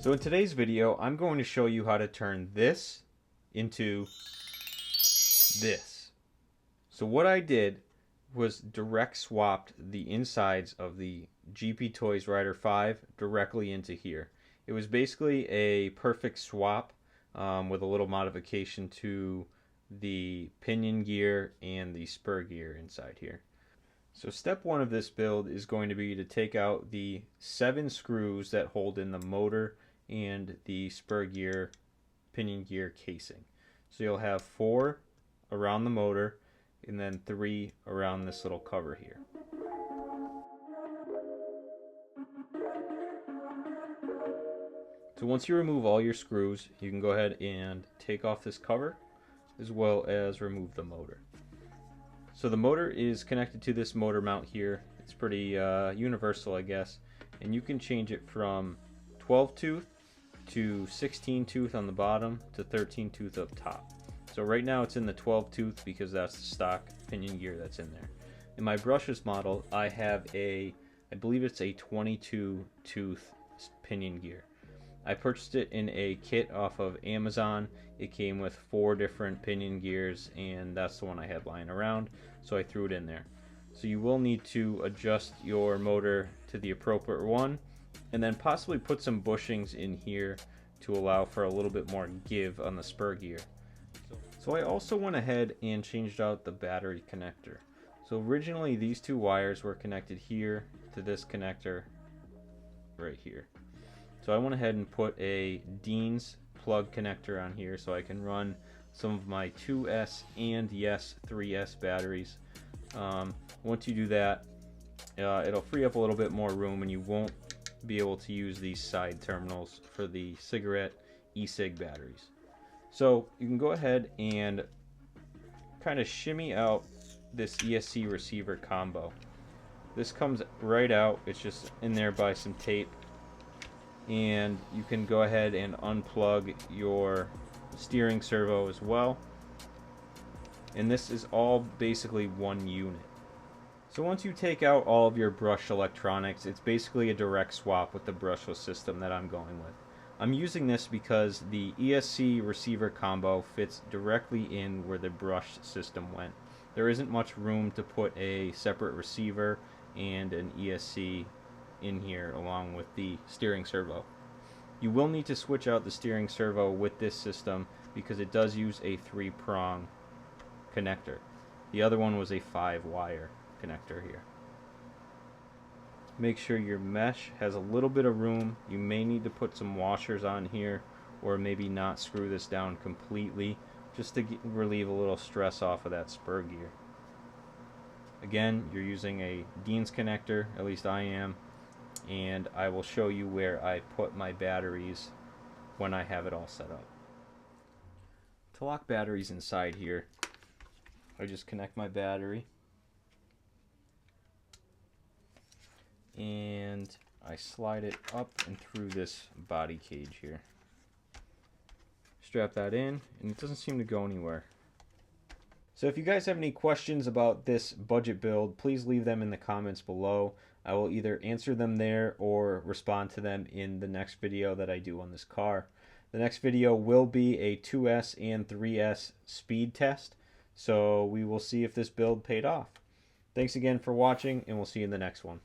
So in today's video, I'm going to show you how to turn this into this. So what I did was direct swapped the insides of the GP Toys Rider 5 directly into here. It was basically a perfect swap with a little modification to the pinion gear and the spur gear inside here. So step one of this build is going to be to take out the 7 screws that hold in the motor and the spur gear pinion gear casing. So you'll have 4 around the motor and then 3 around this little cover here. So once you remove all your screws, you can go ahead and take off this cover as well as remove the motor. So the motor is connected to this motor mount here. It's pretty universal, I guess, and you can change it from 12 tooth to 16 tooth on the bottom to 13 tooth up top. So right now it's in the 12 tooth because that's the stock pinion gear that's in there. In my brushless model, I have I believe it's a 22 tooth pinion gear. I purchased it in a kit off of Amazon. It came with 4 different pinion gears, and that's the one I had lying around, so I threw it in there. So you will need to adjust your motor to the appropriate one, and then possibly put some bushings in here to allow for a little bit more give on the spur gear. So I also went ahead and changed out the battery connector. So originally these 2 wires were connected here to this connector right here. So I went ahead and put a Dean's plug connector on here so I can run some of my 2S and yes 3S batteries. Once you do that, it'll free up a little bit more room and you won't be able to use these side terminals for the cigarette e-cig batteries. So you can go ahead and kind of shimmy out this ESC receiver combo. This comes right out, it's just in there by some tape. And you can go ahead and unplug your steering servo as well. And this is all basically one unit. So once you take out all of your brush electronics, it's basically a direct swap with the brushless system that I'm going with. I'm using this because the ESC receiver combo fits directly in where the brush system went. There isn't much room to put a separate receiver and an ESC in here along with the steering servo. You will need to switch out the steering servo with this system because it does use a 3-prong connector. The other one was a 5-wire connector here. Make sure your mesh has a little bit of room. You may need to put some washers on here or maybe not screw this down completely just to relieve a little stress off of that spur gear. Again, you're using a Dean's connector, at least I am, and I will show you where I put my batteries when I have it all set up. To lock batteries inside here, I just connect my battery and I slide it up and through this body cage here. Strap that in and it doesn't seem to go anywhere. So if you guys have any questions about this budget build, please leave them in the comments below. I will either answer them there or respond to them in the next video that I do on this car. The next video will be a 2S and 3S speed test, so we will see if this build paid off. Thanks again for watching, and we'll see you in the next one.